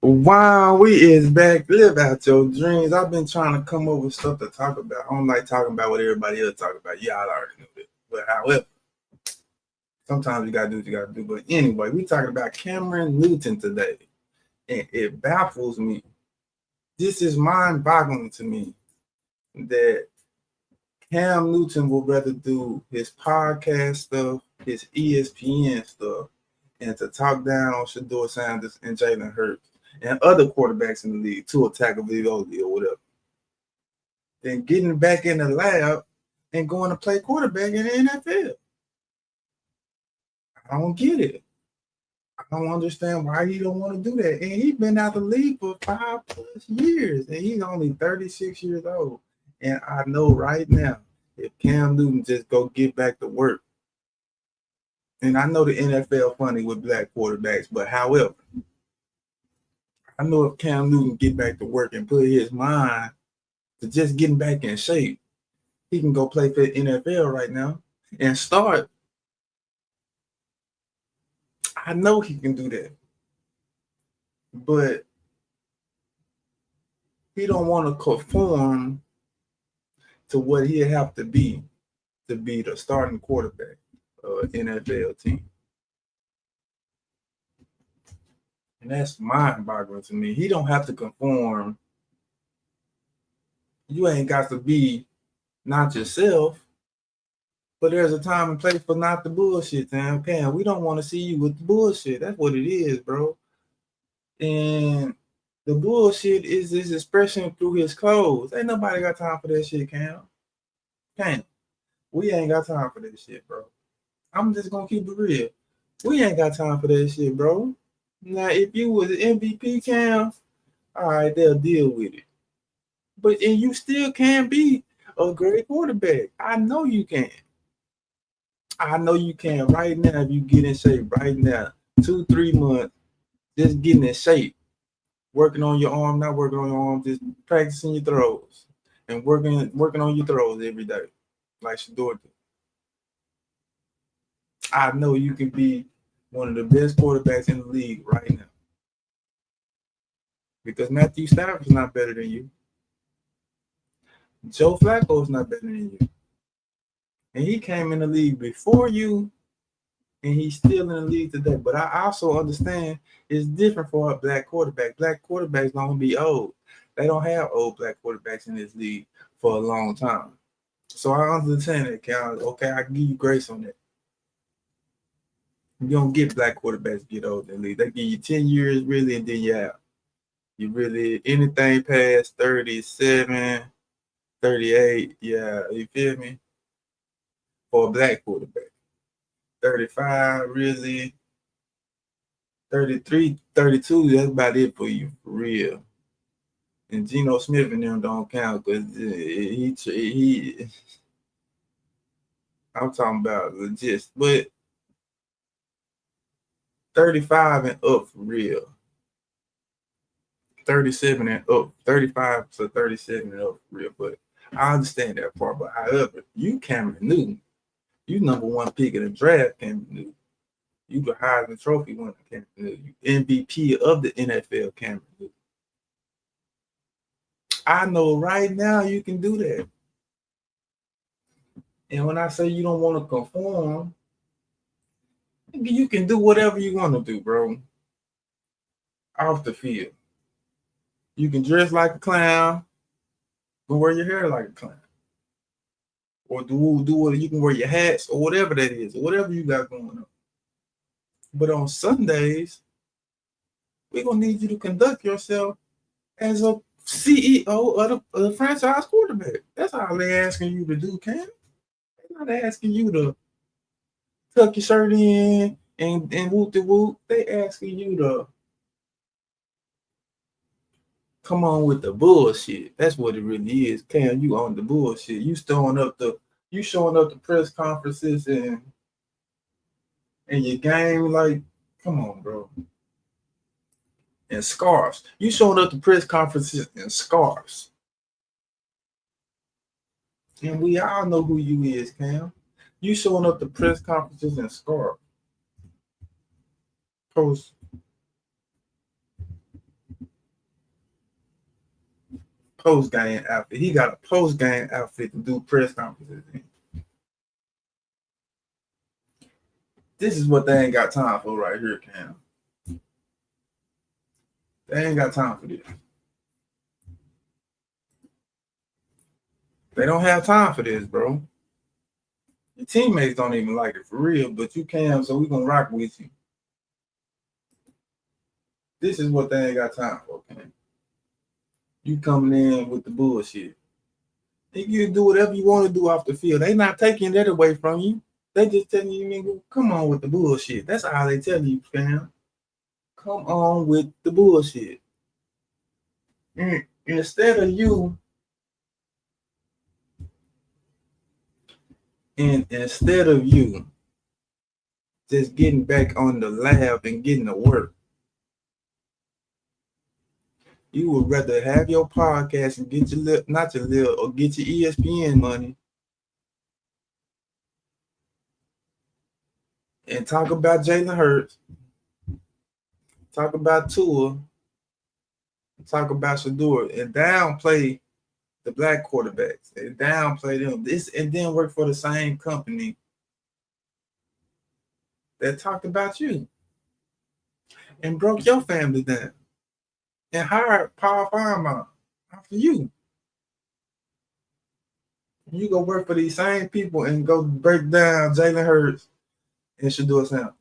Wow, we is back. Live out your dreams. I've been trying to come up with stuff to talk about. I don't like talking about what everybody else talk about. Yeah, I already knew it. But however, sometimes you gotta do what you gotta do. But anyway, we talking about Cameron Newton today. And it baffles me. This is mind-boggling to me that Cam Newton would rather do his podcast stuff, his ESPN stuff, and to talk down on Shedeur Sanders and Jalen Hurts and other quarterbacks in the league to attack a video or whatever. Then getting back in the lab and going to play quarterback in the NFL. I don't get it. I don't understand why he don't want to do that. And he's been out the league for 5+ years, and he's only 36 years old. And I know right now, if Cam Newton just go get back to work, and I know the NFL funny with black quarterbacks, but however, I know if Cam Newton get back to work and put his mind to just getting back in shape, he can go play for the NFL right now and start. I know he can do that. But he don't want to conform to what he'll have to be the starting quarterback of an NFL team. And that's mind-boggling to me. He don't have to conform. You ain't got to be not yourself, but there's a time and place for not the bullshit, man. Okay, we don't want to see you with the bullshit. That's what it is, bro. And the bullshit is his expression through his clothes. Ain't nobody got time for that shit, Cam. Cam, we ain't got time for that shit, bro. I'm just gonna keep it real. We ain't got time for that shit, bro. Now, if you was an MVP, Cam, all right, they'll deal with it. But and you still can be a great quarterback. I know you can. I know you can right now if you get in shape right now. 2-3 months, just getting in shape. Working on your arm, not working on your arm, just practicing your throws. And working on your throws every day. Like Shedeur did. I know you can be one of the best quarterbacks in the league right now. Because Matthew Stafford's not better than you. Joe Flacco's not better than you. And he came in the league before you, and he's still in the league today. But I also understand it's different for a black quarterback. Black quarterbacks don't be old. They don't have old black quarterbacks in this league for a long time. So I understand that, Cal. Okay, I give you grace on that. You don't get black quarterbacks get old in the league. They give you 10 years, really, and then you're out. You really, anything past 37, 38, yeah, you feel me? For a black quarterback. 35, really. 33, 32, that's about it for you, for real. And Geno Smith and them don't count because he I'm talking about legit, but 35 and up for real. 37 and up, 35 to 37 and up for real. But I understand that part. But however, you Cameron Newton, you number one pick in the draft, Cameron Newton. You the Heisman Trophy winner, Cameron Newton. You MVP of the NFL, Cameron Newton. I know right now you can do that. And when I say you don't want to conform, you can do whatever you want to do, bro. Off the field. You can dress like a clown, but wear your hair like a clown. Or do what you can wear your hats or whatever that is, or whatever you got going on. But on Sundays, we're gonna need you to conduct yourself as a CEO of the franchise quarterback. That's all they're asking you to do, Cam. They're not asking you to tuck your shirt in and whoop the whoop. They asking you to come on with the bullshit. That's what it really is. Cam, you on the bullshit. You showing up the press conferences and your game, like, come on, bro. And scarves. You showing up to press conferences in scarves. And we all know who you is, Cam. You showing up to press conferences in scarves. Coach, post game outfit. He got a post game outfit to do press conferences in. This is what they ain't got time for right here, Cam. They ain't got time for this. They don't have time for this, bro. Your teammates don't even like it for real, but you can, so we gonna rock with you. This is what they ain't got time for, Cam. You coming in with the bullshit. You do whatever you want to do off the field. They not taking that away from you. They just telling you, nigga, come on with the bullshit. That's all they tell you, fam. Come on with the bullshit. Instead of you just getting back on the lab and getting to work, you would rather have your podcast and get your or get your ESPN money and talk about Jalen Hurts, talk about Tua, talk about Shedeur, and downplay the black quarterbacks and downplay them. This and then work for the same company that talked about you and broke your family down and hired Paul Farmer after you. You go work for these same people and go break down Jalen Hurts and Shedeur Sanders.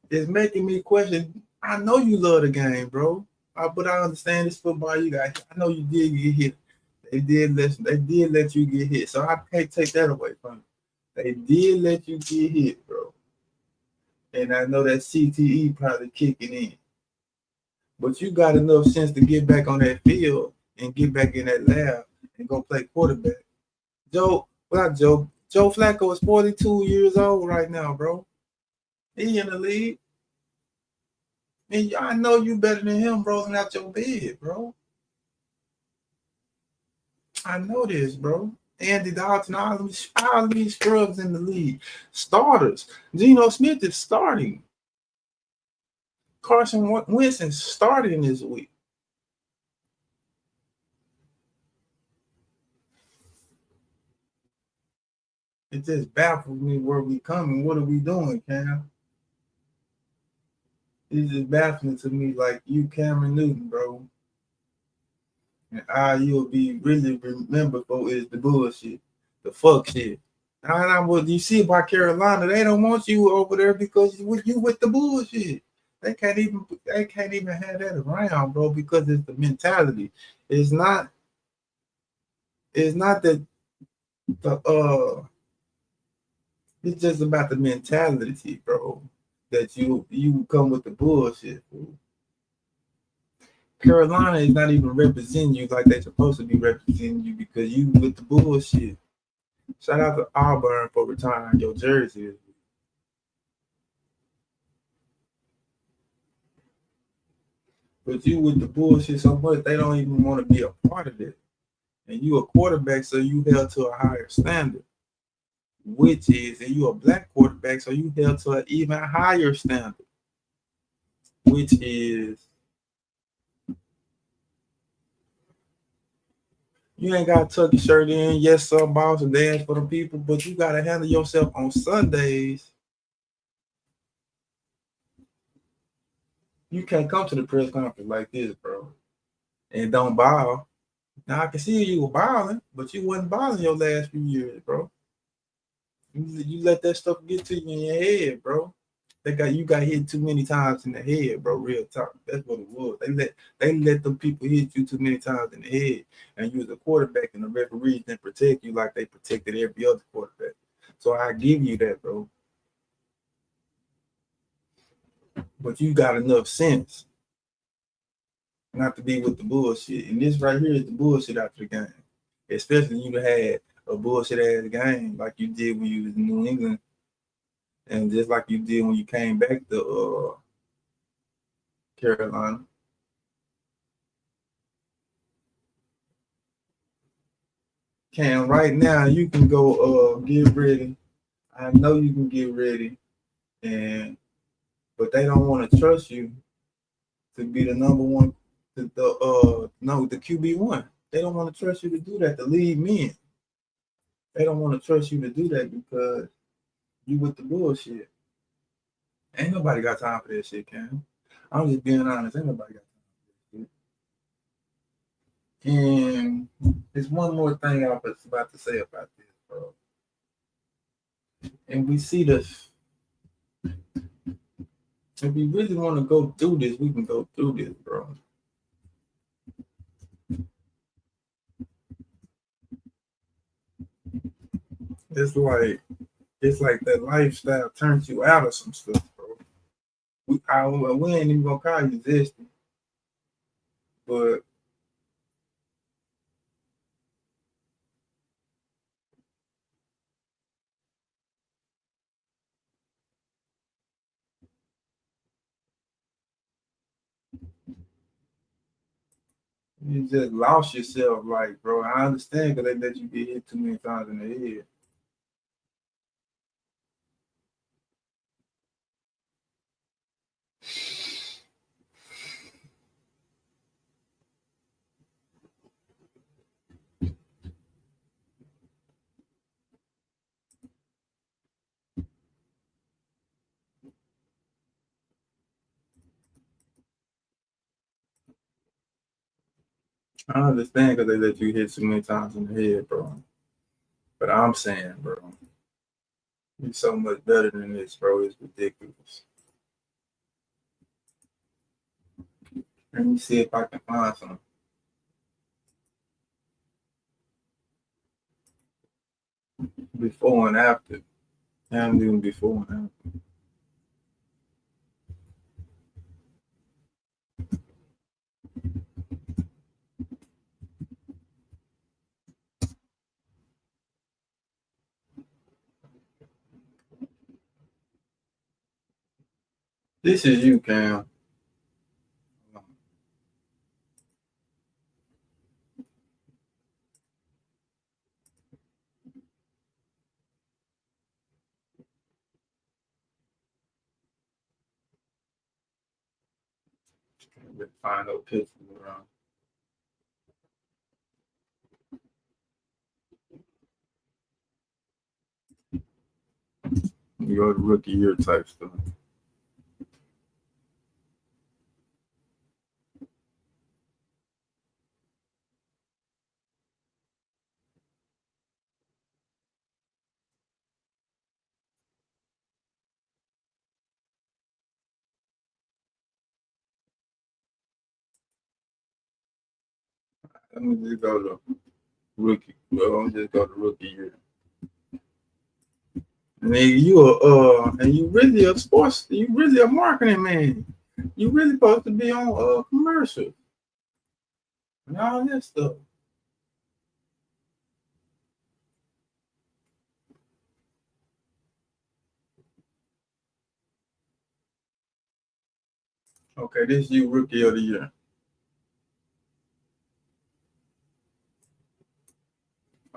It's making me question. I know you love the game, bro, but I understand this football you got. I know you did get hit. They did let you get hit, so I can't take that away from you. They did let you get hit, bro, and I know that CTE probably kicking in. But you got enough sense to get back on that field and get back in that lab and go play quarterback. Joe Flacco is 42 years old right now, bro. He in the league. And I know you better than him rolling out your bed, bro. I know this, bro. Andy Dalton, all these scrubs in the league. Starters. Geno Smith is starting. Carson Winston starting this week. It just baffles me where we coming. What are we doing, Cam? It's just baffling to me, like you, Cameron Newton, bro. And all you'll be really remembered for is the bullshit, the fuck shit. And what you see about Carolina, they don't want you over there because you with the bullshit. They can't even have that around, bro, because it's the mentality. It's not that it's just about the mentality, bro. That you come with the bullshit, bro. Carolina is not even representing you like they're supposed to be representing you because you with the bullshit. Shout out to Auburn for retiring your jersey. But you with the bullshit so much, they don't even want to be a part of it. And you a quarterback, so you held to a higher standard. And you a black quarterback, so you held to an even higher standard. Which is, you ain't got to tuck your shirt in, yes, some balls and dance for the people, but you got to handle yourself on Sundays. You can't come to the press conference like this, bro, and don't ball. Now, I can see you were balling, but you wasn't balling your last few years, bro. You let that stuff get to you in your head, bro. You got hit too many times in the head, bro. Real talk. That's what it was. They let them people hit you too many times in the head, and you was a quarterback, and the referees didn't protect you like they protected every other quarterback. So I give you that, bro. But you got enough sense not to be with the bullshit. And this right here is the bullshit after the game. Especially you had a bullshit ass game like you did when you was in New England, and just like you did when you came back to Carolina. Cam, right now you can go get ready. I know you can get ready, but they don't want to trust you to be the number one, the QB1. They don't want to trust you to do that, to lead men. They don't want to trust you to do that because you with the bullshit. Ain't nobody got time for that shit, Cam. I'm just being honest. Ain't nobody got time for that shit. And there's one more thing I was about to say about this, bro. And we see this. If we really want to go through this, we can go through this, bro. It's like that lifestyle turns you out of some stuff, bro. We ain't even gonna call you zesty, but you just lost yourself, like, bro. I understand because they let you get hit too many times in the head. I understand because they let you hit too many times in the head, bro. But I'm saying, bro, you're so much better than this, bro. It's ridiculous. Let me see if I can find some before and after. I'm doing before and after. This is you, Cam. Find no pictures around. You go to rookie year type stuff. Let me just go to rookie. Well, I'm just go to rookie year. And then you really a sports, you really a marketing man. You really supposed to be on commercial and all that stuff. Okay, this is you rookie of the year.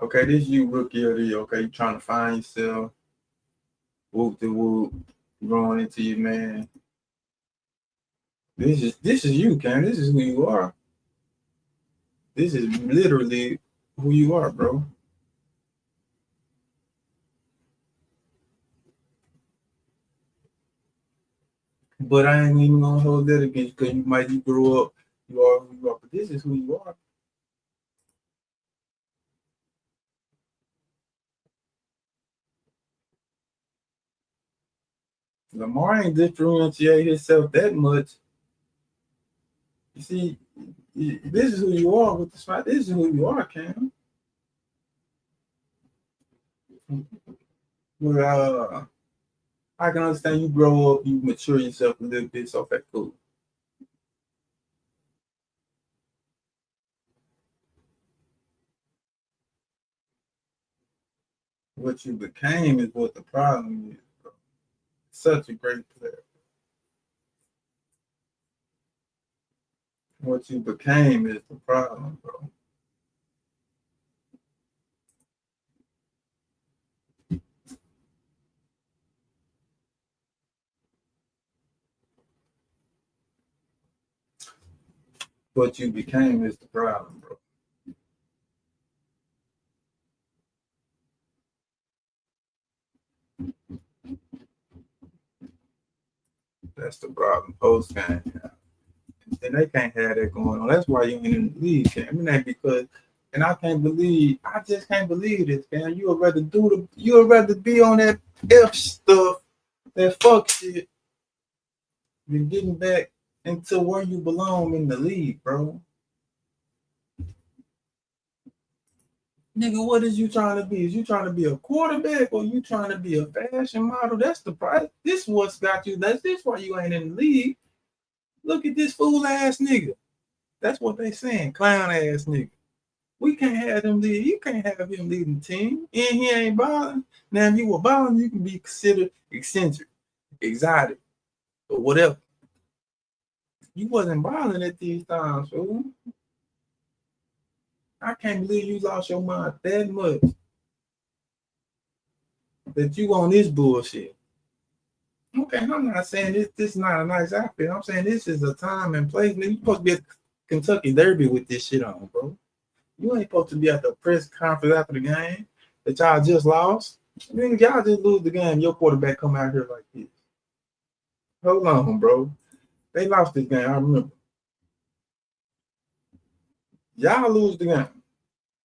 Okay, this is you rookie of the year. Okay, you trying to find yourself. Whoop the whoop, growing into you, man. This is you, Cam. This is who you are. This is literally who you are, bro. But I ain't even gonna hold that against you because you grew up, you are who you are. But this is who you are. Lamar ain't differentiate himself that much. You see, this is who you are with the spot. This is who you are, Cam. Well, I can understand you grow up, you mature yourself a little bit, so that's cool. What you became is what the problem is, bro. Such a great player. What you became is the problem, bro. what you became is the problem, bro. That's the problem. Post game, and they can't have that going on. That's why you ain't in the league, I mean, that because, and I just can't believe this, man. You would rather be on that F stuff, that fuck shit, than getting back into where you belong in the league, bro. Nigga, what is you trying to be? Is you trying to be a quarterback or you trying to be a fashion model? That's the price. This what's got you. That's this why you ain't in the league. Look at this fool ass nigga. That's what they saying. Clown ass nigga. We can't have them lead. You can't have him leading the team. And he ain't balling. Now, if you were balling, you can be considered eccentric, exotic, or whatever. You wasn't balling at these times, fool. I can't believe you lost your mind that much. That you on this bullshit. Okay, I'm not saying this is not a nice outfit. I'm saying this is a time and place. You're supposed to be at Kentucky Derby with this shit on, bro. You ain't supposed to be at the press conference after the game that y'all just lost. I mean, y'all just lose the game. Your quarterback come out here like this. Hold on, bro. They lost this game. I remember. Y'all lose the game.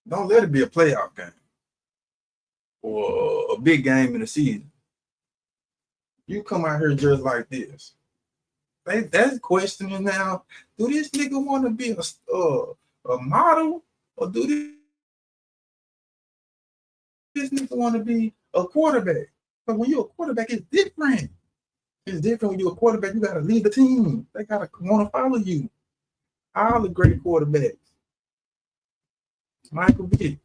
Don't let it be a playoff game or a big game in the season. You come out here just like this. That's questioning now. Do this nigga want to be a model or do this nigga want to be a quarterback? But when you're a quarterback, it's different. It's different when you're a quarterback. You got to lead the team. They got to want to follow you. All the great quarterbacks. Michael Vick.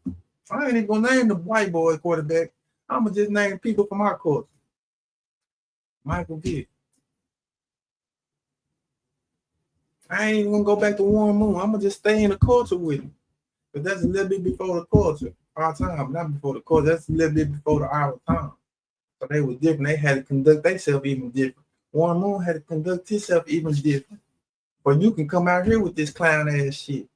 I ain't even going to name the white boy quarterback. I'm going to just name people from our culture. Michael Vick. I ain't even going to go back to Warren Moon. I'm going to just stay in the culture with him. But that's a little bit before the culture. Our time, not before the culture. That's a little bit before our time. So they were different. They had to conduct themselves even different. Warren Moon had to conduct himself even different. But you can come out here with this clown ass shit.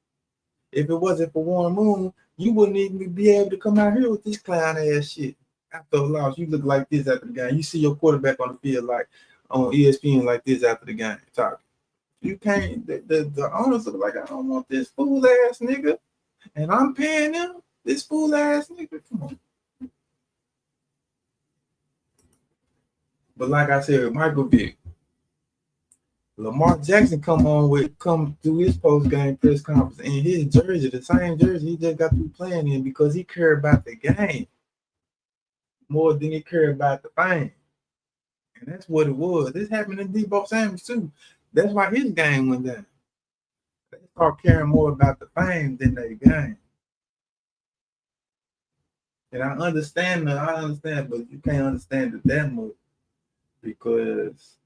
If it wasn't for Warren Moon, you wouldn't even be able to come out here with this clown ass shit. After a loss, you look like this after the game. You see your quarterback on the field like on ESPN like this after the game talking. You can't. The owners look like, I don't want this fool ass nigga, and I'm paying him this fool ass nigga. Come on. But like I said, Michael Vick, Lamar Jackson come through his post game press conference in his jersey, the same jersey he just got through playing in because he cared about the game more than he cared about the fame. And that's what it was. This happened in Deebo Samuel too. That's why his game went down. They start caring more about the fame than their game. And I understand, but you can't understand it that much because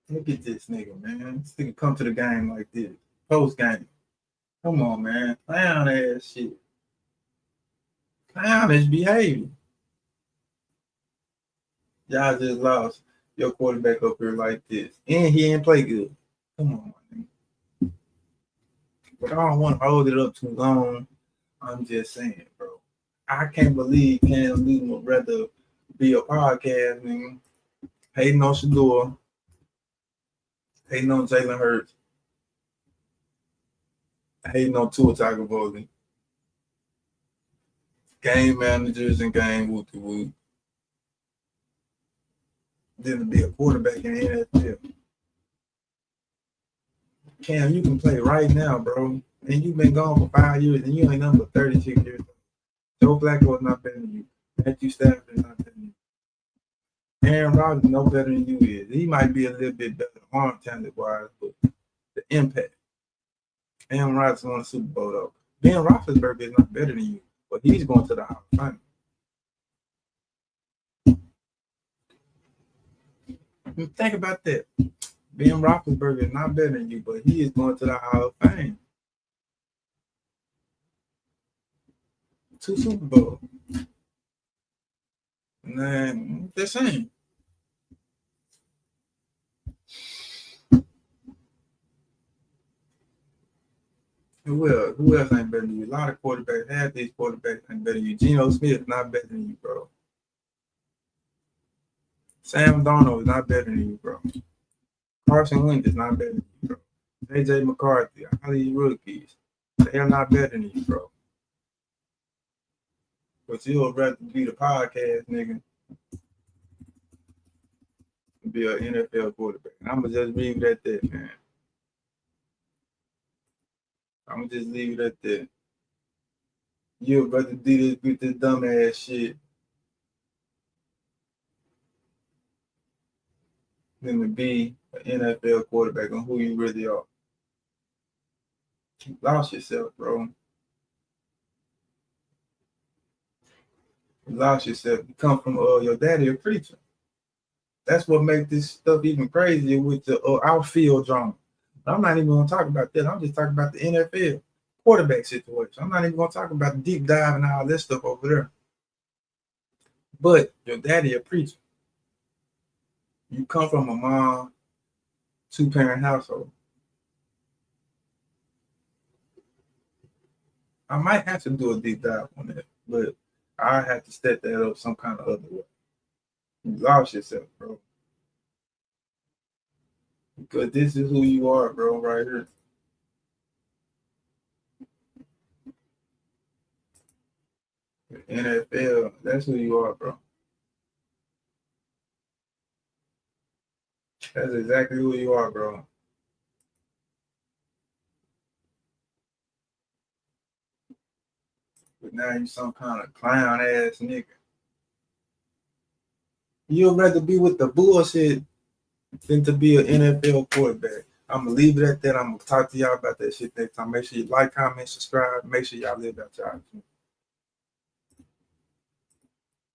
look at this nigga, man. This nigga come to the game like this. Post game. Come on, man. Clown ass shit. Clownish behavior. Y'all just lost your quarterback up here like this. And he ain't play good. Come on, man. But I don't want to hold it up too long. I'm just saying, bro. I can't believe Cam Newton would rather be a podcast, nigga. Hating on Shador. Hating on Jalen Hurts. Hating on Tua Tagovailoa. Game managers and game whoop-de-whoop. Than to be a quarterback in the NFL. Cam, you can play right now, bro. And you've been gone for 5 years and you ain't number 36 years old. Joe Flacco is not better than you. Matthew Stafford is not better than you. Aaron Rodgers is no better than you is. He might be a little bit better arm talent wise, but the impact. Aaron Rodgers won the Super Bowl though. Ben Roethlisberger is not better than you, but he's going to the Hall of Fame. Think about that. Ben Roethlisberger is not better than you, but he is going to the Hall of Fame. 2 Super Bowls. Man, the same. Who else ain't better than you? A lot of quarterbacks, half these quarterbacks ain't better than you. Geno Smith not better than you, bro. Sam Darnold is not better than you, bro. Carson Wentz is not better than you, bro. AJ McCarthy, all these rookies, they are not better than you, bro. But you'll rather be the podcast nigga than be an NFL quarterback. And I'm gonna just leave it at that, man. I'm gonna just leave it at that. You'll rather do this with this dumb ass shit than to be an NFL quarterback on who you really are. You lost yourself, bro. You lost yourself. You come from your daddy a preacher. That's what makes this stuff even crazier with the outfield drama. I'm not even gonna talk about that. I'm just talking about the NFL quarterback situation. I'm not even gonna talk about the deep dive and all this stuff over there. But your daddy a preacher. You come from a mom, 2-parent household. I might have to do a deep dive on that, but I have to set that up some kind of other way. You lost yourself, bro. Because this is who you are, bro, right here. The NFL, that's who you are, bro. That's exactly who you are, bro. But now you some kind of clown ass nigga. You'd rather be with the bullshit than to be an NFL quarterback. I'm gonna leave it at that. I'm gonna talk to y'all about that shit next time. Make sure you like, comment, subscribe. Make sure y'all live out y'all.